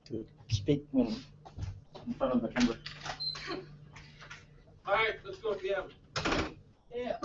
To speak in front of the camera. All right, let's go to the end. Yeah.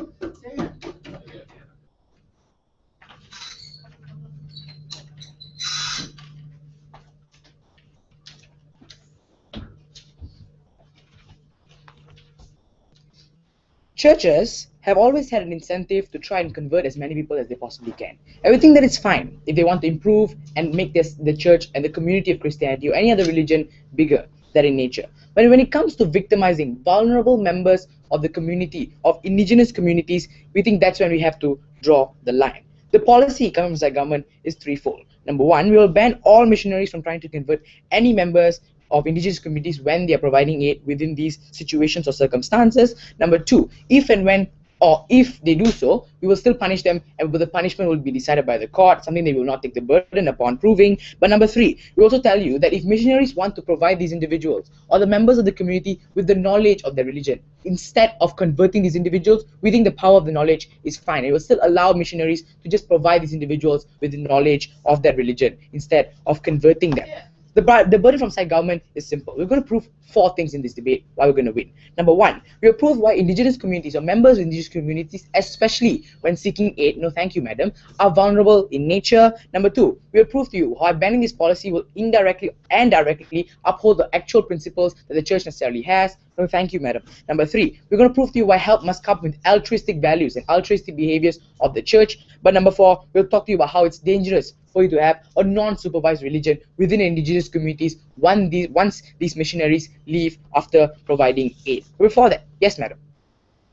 Churches have always had an incentive to try and convert as many people as they possibly can. Everything that is fine if they want to improve and make the church and the community of Christianity or any other religion bigger than in nature. But when it comes to victimizing vulnerable members of the community, of indigenous communities, we think that's when we have to draw the line. The policy coming from the government is threefold. Number one, we will ban all missionaries from trying to convert any members of indigenous communities when they are providing aid within these situations or circumstances. Number two, if and when or if they do so, we will still punish them, and the punishment will be decided by the court, something they will not take the burden upon proving. But number three, we also tell you that if missionaries want to provide these individuals or the members of the community with the knowledge of their religion, instead of converting these individuals, we think the power of the knowledge is fine. It will still allow missionaries to just provide these individuals with the knowledge of their religion instead of converting them. The burden from side government is simple. We're going to prove four things in this debate why we're going to win. Number one, we will prove why indigenous communities or members of indigenous communities, especially when seeking aid, no thank you madam, are vulnerable in nature. Number two, we will prove to you how banning this policy will indirectly and directly uphold the actual principles that the church necessarily has. No thank you madam. Number three, we're going to prove to you why help must come with altruistic values and altruistic behaviors of the church. But number four, we'll talk to you about how it's dangerous for you to have a non-supervised religion within indigenous communities once these missionaries leave after providing aid. Before that, yes, madam.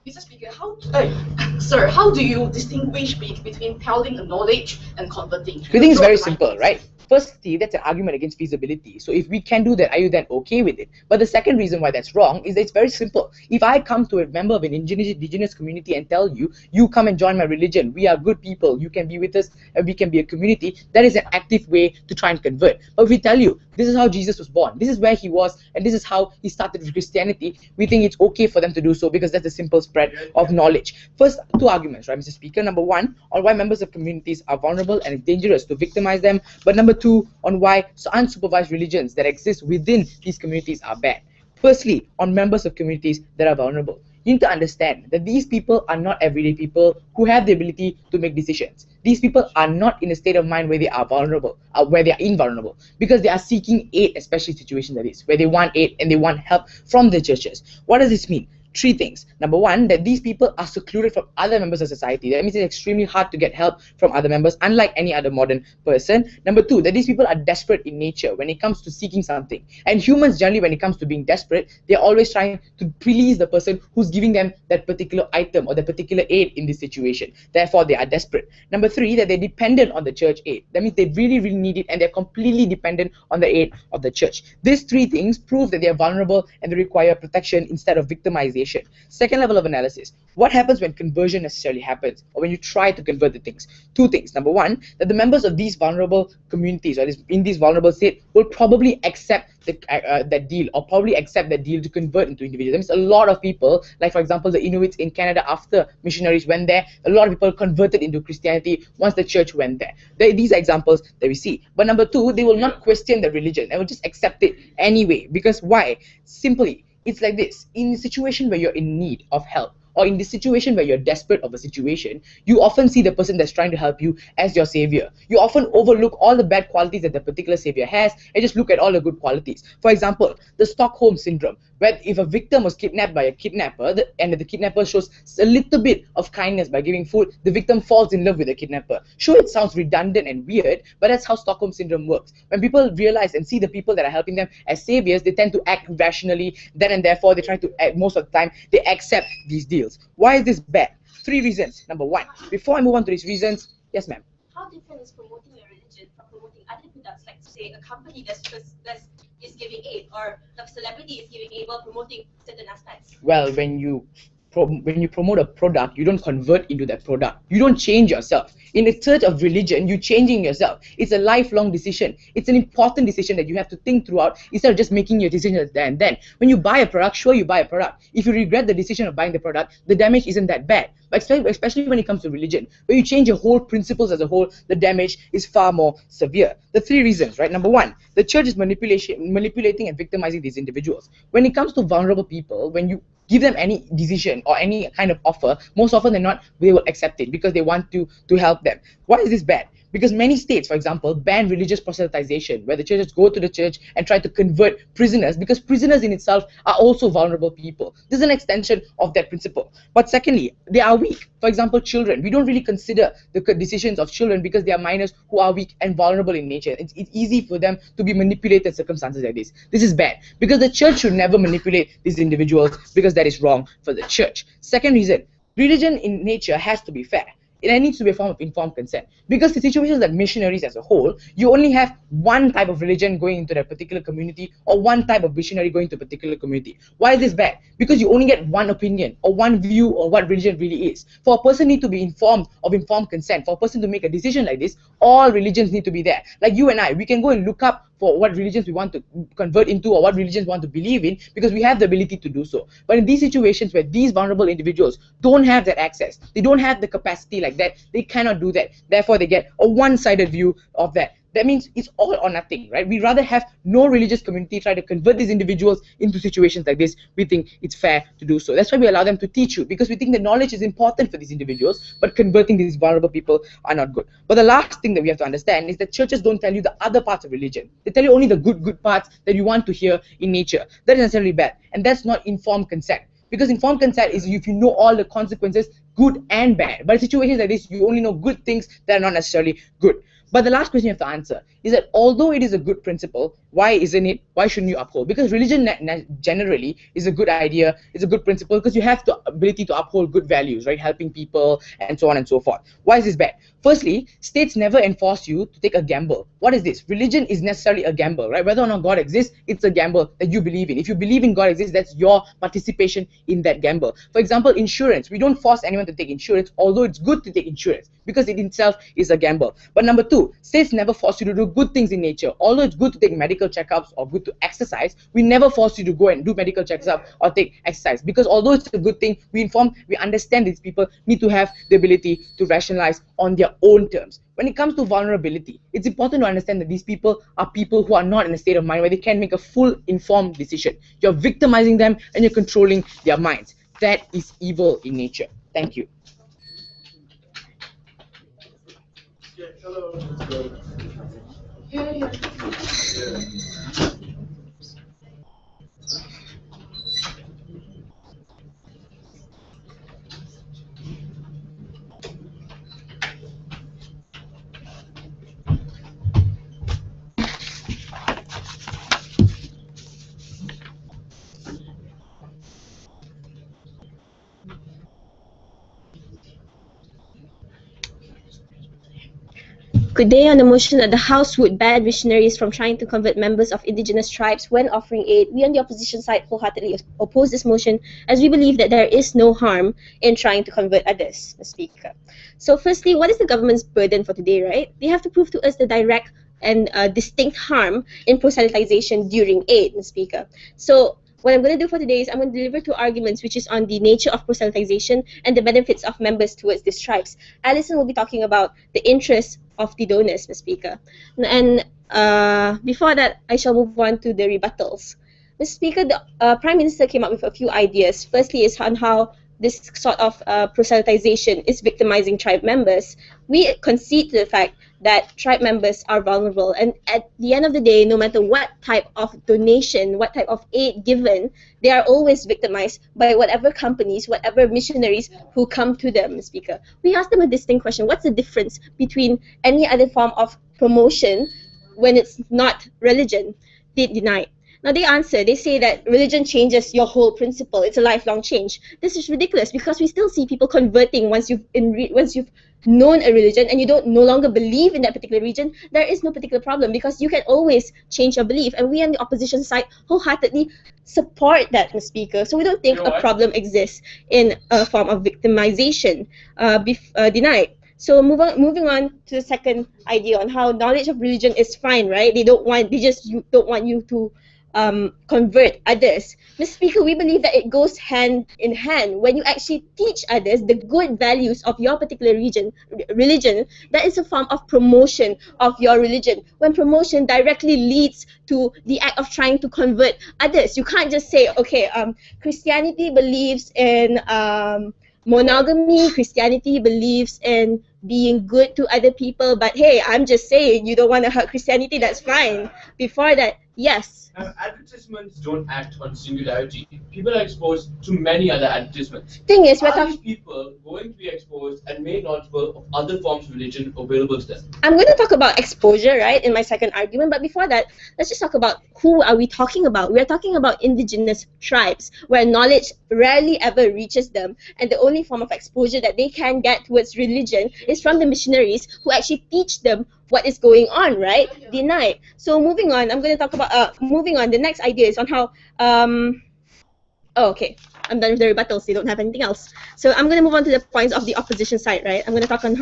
Mr. Speaker, sir, how do you distinguish between telling a knowledge and converting? We think it's very simple, right? Firstly, that's an argument against feasibility. So if we can do that, are you then okay with it? But the second reason why that's wrong is that it's very simple. If I come to a member of an indigenous community and tell you, you come and join my religion, we are good people, you can be with us, and we can be a community, that is an active way to try and convert. But if we tell you, this is how Jesus was born, this is where he was, and this is how he started with Christianity, we think it's okay for them to do so because that's a simple spread of knowledge. First, two arguments, right, Mr. Speaker? Number one, on why members of communities are vulnerable and it's dangerous to victimize them. But number two, on why unsupervised religions that exist within these communities are bad. Firstly, on members of communities that are vulnerable. You need to understand that these people are not everyday people who have the ability to make decisions. These people are not in a state of mind where they are vulnerable, where they are invulnerable, because they are seeking aid, especially situations like this, where they want aid and they want help from the churches. What does this mean? Three things. Number one, that these people are secluded from other members of society. That means it's extremely hard to get help from other members, unlike any other modern person. Number two, that these people are desperate in nature when it comes to seeking something. And humans generally, when it comes to being desperate, they're always trying to please the person who's giving them that particular item or that particular aid in this situation. Therefore, they are desperate. Number three, that they're dependent on the church aid. That means they really, really need it and they're completely dependent on the aid of the church. These three things prove that they are vulnerable and they require protection instead of victimization. Second level of analysis, what happens when conversion necessarily happens or when you try to convert the things? Two things. Number one, that the members of these vulnerable communities or in this vulnerable state will probably accept that deal or probably accept that deal to convert into individuals. That means a lot of people, like for example the Inuits in Canada, after missionaries went there, a lot of people converted into Christianity once the church went there. These are examples that we see. But number two, they will not question the religion. They will just accept it anyway. Because why? Simply, it's like this. In a situation where you're in need of help, or in the situation where you're desperate of a situation, you often see the person that's trying to help you as your savior. You often overlook all the bad qualities that the particular savior has and just look at all the good qualities. For example, the Stockholm syndrome, where if a victim was kidnapped by a kidnapper and the kidnapper shows a little bit of kindness by giving food, the victim falls in love with the kidnapper. Sure, it sounds redundant and weird, but that's how Stockholm syndrome works. When people realize and see the people that are helping them as saviors, they tend to act rationally, then and therefore they try to act, most of the time they accept these deals. Why is this bad? Three reasons. Number one, before I move on to these reasons, yes ma'am. How different is promoting a religion from promoting other products, like say a company that's is giving aid, or the celebrity is giving aid while promoting certain aspects? Well, when you promote a product, you don't convert into that product. You don't change yourself. In the search of religion, you're changing yourself. It's a lifelong decision. It's an important decision that you have to think throughout instead of just making your decision there and then. When you buy a product, sure, you buy a product. If you regret the decision of buying the product, the damage isn't that bad. especially when it comes to religion, where you change your whole principles as a whole, the damage is far more severe. The three reasons, right? Number one, the church is manipulating and victimizing these individuals. When it comes to vulnerable people, when you give them any decision or any kind of offer, most often than not, they will accept it because they want to help them. Why is this bad? Because many states, for example, ban religious proselytization, where the churches go to the church and try to convert prisoners, because prisoners in itself are also vulnerable people. This is an extension of that principle. But secondly, they are weak. For example, children. We don't really consider the decisions of children because they are minors who are weak and vulnerable in nature. It's easy for them to be manipulated in circumstances like this. This is bad because the church should never manipulate these individuals, because that is wrong for the church. Second reason, religion in nature has to be fair. It needs to be a form of informed consent, because the situations like missionaries as a whole, you only have one type of religion going into that particular community, or one type of missionary going to a particular community. Why is this bad? Because you only get one opinion or one view of what religion really is. For a person need to be informed of informed consent. For a person to make a decision like this, all religions need to be there. Like you and I, we can go and look up for what religions we want to convert into or what religions we want to believe in, because we have the ability to do so. But in these situations where these vulnerable individuals don't have that access, they don't have the capacity like that, they cannot do that. Therefore, they get a one-sided view of that. That means it's all or nothing, right? We rather have no religious community try to convert these individuals into situations like this. We think it's fair to do so. That's why we allow them to teach you, because we think that knowledge is important for these individuals, but converting these vulnerable people are not good. But the last thing that we have to understand is that churches don't tell you the other parts of religion. They tell you only the good parts that you want to hear in nature. That is necessarily bad, and that's not informed consent. Because informed consent is if you know all the consequences, good and bad. But in situations like this, you only know good things that are not necessarily good. But the last question you have to answer is that although it is a good principle, why isn't it? Why shouldn't you uphold? Because religion generally is a good idea, it's a good principle, because you have the ability to uphold good values, right? Helping people and so on and so forth. Why is this bad? Firstly, states never enforce you to take a gamble. What is this? Religion is necessarily a gamble, right? Whether or not God exists, it's a gamble that you believe in. If you believe in God exists, that's your participation in that gamble. For example, insurance. We don't force anyone to take insurance, although it's good to take insurance, because it itself is a gamble. But number two, states never force you to do good things in nature. Although it's good to take medical checkups or good to exercise, we never force you to go and do medical checkups or take exercise, because although it's a good thing, we understand these people need to have the ability to rationalize on their own terms. When it comes to vulnerability, it's important to understand that these people are people who are not in a state of mind where they can make a full informed decision. You're victimizing them and you're controlling their minds. That is evil in nature. Thank you. Good day. On the motion that the House would ban missionaries from trying to convert members of indigenous tribes when offering aid, we on the opposition side wholeheartedly oppose this motion, as we believe that there is no harm in trying to convert others, Mr. Speaker. So firstly, what is the government's burden for today, right? They have to prove to us the direct and distinct harm in proselytization during aid, Mr. Speaker. So what I'm going to do for today is I'm going to deliver two arguments, which is on the nature of proselytization and the benefits of members towards these tribes. Alison will be talking about the interests of the donors, Mr. Speaker. And before that, I shall move on to the rebuttals. Mr. Speaker, the Prime Minister came up with a few ideas. Firstly is on how this sort of proselytization is victimizing tribe members. We concede to the fact that tribe members are vulnerable, and at the end of the day, no matter what type of donation, what type of aid given, they are always victimized by whatever companies, whatever missionaries who come to them, Mr. Speaker. We asked them a distinct question: what's the difference between any other form of promotion when it's not religion? They denied. Now they answer, they say that religion changes your whole principle. It's a lifelong change. This is ridiculous, because we still see people converting once you've known a religion and you don't no longer believe in that particular religion. There is no particular problem, because you can always change your belief, and we on the opposition side wholeheartedly support that, Mr. Speaker. So we don't think a problem exists in a form of victimization denied. So moving on to the second idea on how knowledge of religion is fine, right? They just don't want you to convert others. Mr. Speaker, we believe that it goes hand in hand. When you actually teach others the good values of your particular religion, that is a form of promotion of your religion. When promotion directly leads to the act of trying to convert others, you can't just say, okay, Christianity believes in monogamy, Christianity believes in being good to other people, but hey, I'm just saying you don't want to hurt Christianity, that's fine. Before that, yes. Advertisements don't act on singularity. People are exposed to many other advertisements. Thing is, are these people going to be exposed and made knowledgeable of other forms of religion available to them? I'm going to talk about exposure, right, in my second argument. But before that, let's just talk about who are we talking about. We're talking about indigenous tribes, where knowledge rarely ever reaches them, and the only form of exposure that they can get towards religion is from the missionaries who actually teach them what is going on, right? Denied. So moving on, I'm going to talk about moving on. The next idea is on how oh, okay. I'm done with the rebuttals. They don't have anything else. So I'm going to move on to the points of the opposition side, right? I'm going to talk on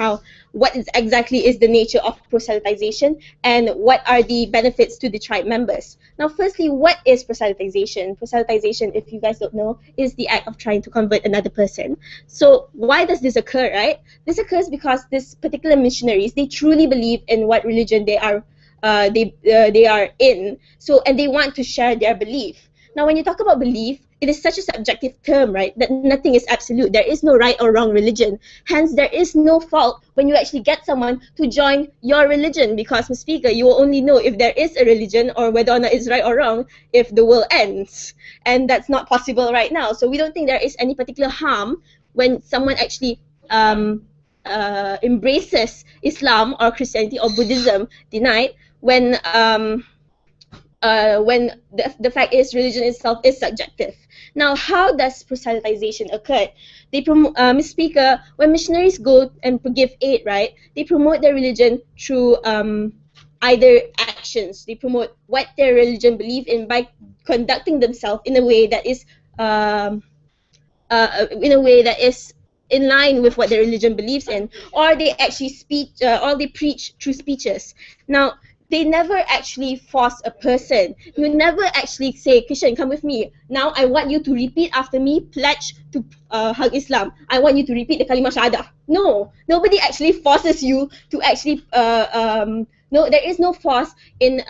what exactly is the nature of proselytization and what are the benefits to the tribe members. Now, firstly, what is proselytization? Proselytization, if you guys don't know, is the act of trying to convert another person. So why does this occur, right? This occurs because this particular missionaries, they truly believe in what religion they are in. So, and they want to share their belief. Now, when you talk about belief, it is such a subjective term, right, that nothing is absolute. There is no right or wrong religion. Hence, there is no fault when you actually get someone to join your religion, because, Mr. Speaker, you will only know if there is a religion or whether or not it's right or wrong if the world ends. And that's not possible right now. So we don't think there is any particular harm when someone actually embraces Islam or Christianity or Buddhism, denied, when the fact is religion itself is subjective. Now, how does proselytization occur? They Mr. Speaker, when missionaries go and give aid, right, they promote their religion through either actions. They promote what their religion believe in by conducting themselves in a way that is in line with what their religion believes in, or they actually or they preach through speeches. Now, they never actually force a person. You never actually say, Christian, come with me. Now I want you to repeat after me, pledge to hug Islam. I want you to repeat the kalimah shahadah. No, nobody actually forces you to actually, no, there is no force in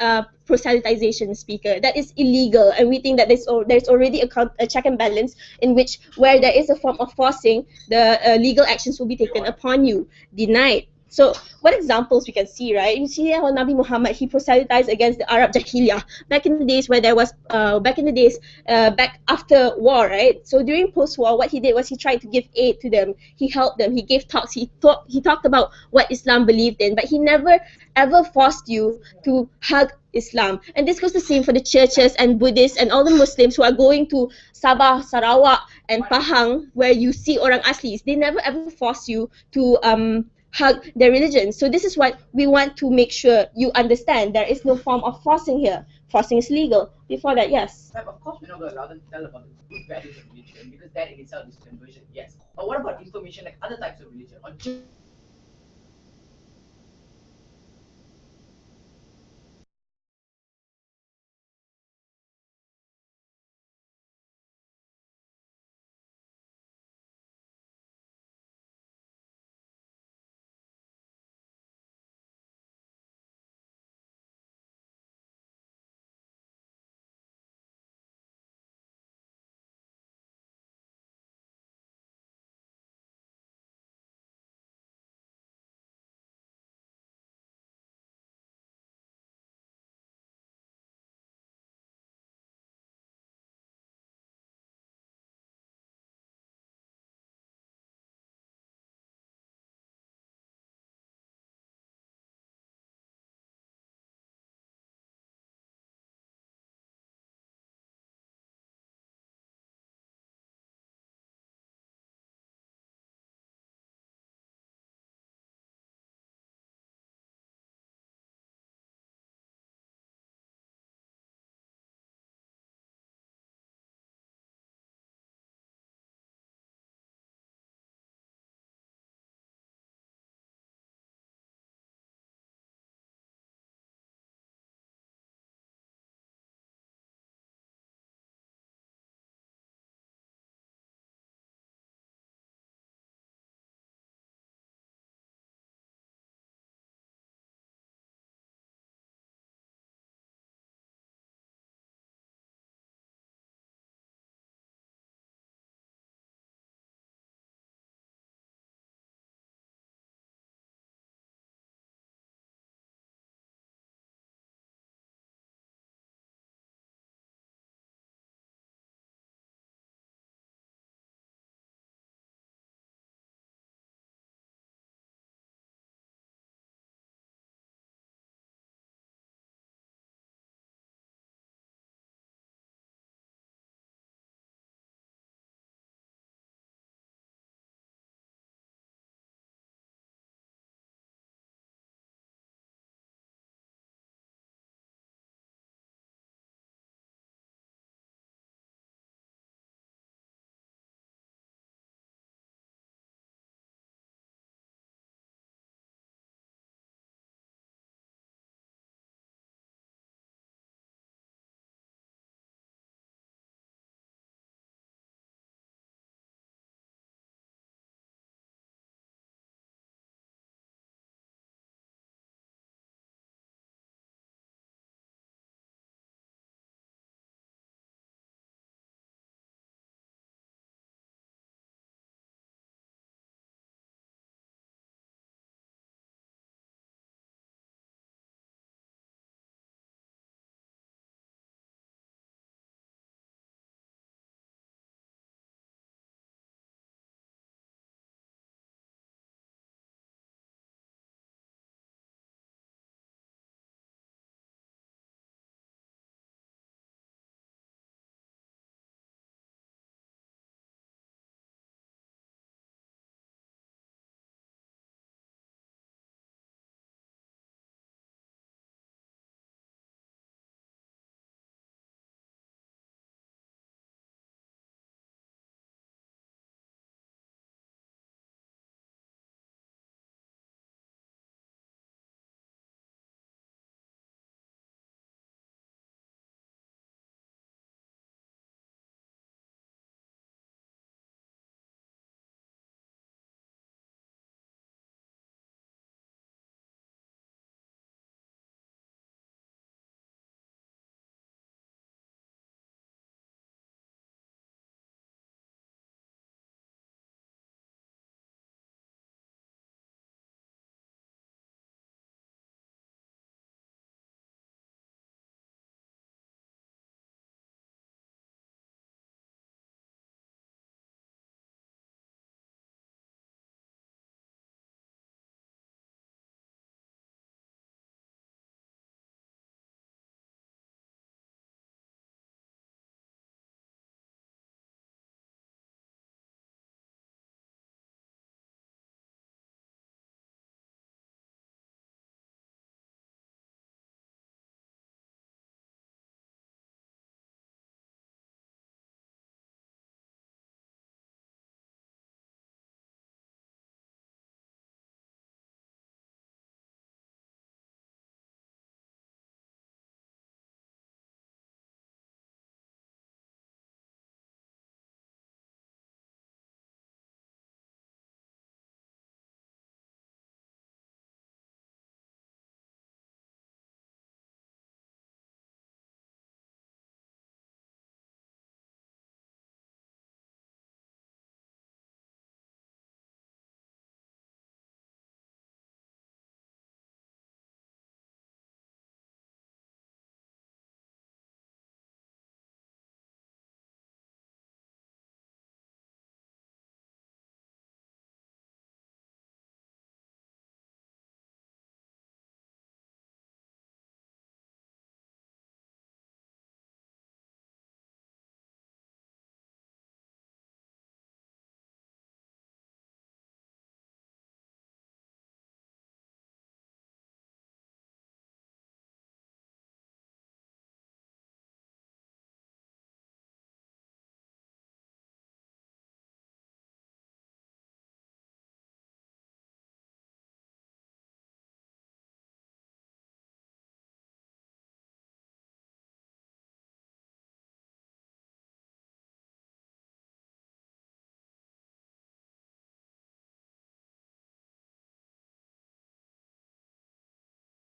proselytization, Speaker. That is illegal, and we think that there's already a check and balance in which, where there is a form of forcing, the legal actions will be taken upon you. Denied. So, what examples we can see, right? You see how Nabi Muhammad, he proselytized against the Arab Jahiliyyah back in the days where there was, back after war, right? So during post-war, what he did was he tried to give aid to them. He helped them. He gave talks. He talked about what Islam believed in, but he never ever forced you to hug Islam. And this goes the same for the churches and Buddhists and all the Muslims who are going to Sabah, Sarawak, and Pahang, where you see orang aslis. They never ever force you to hug their religion. So this is what we want to make sure you understand. There is no form of forcing here. Forcing is legal. Before that, yes. Of course, we're not going to allow them to tell about the good values of religion, because that in itself is conversion, yes. But what about information like other types of religion, or just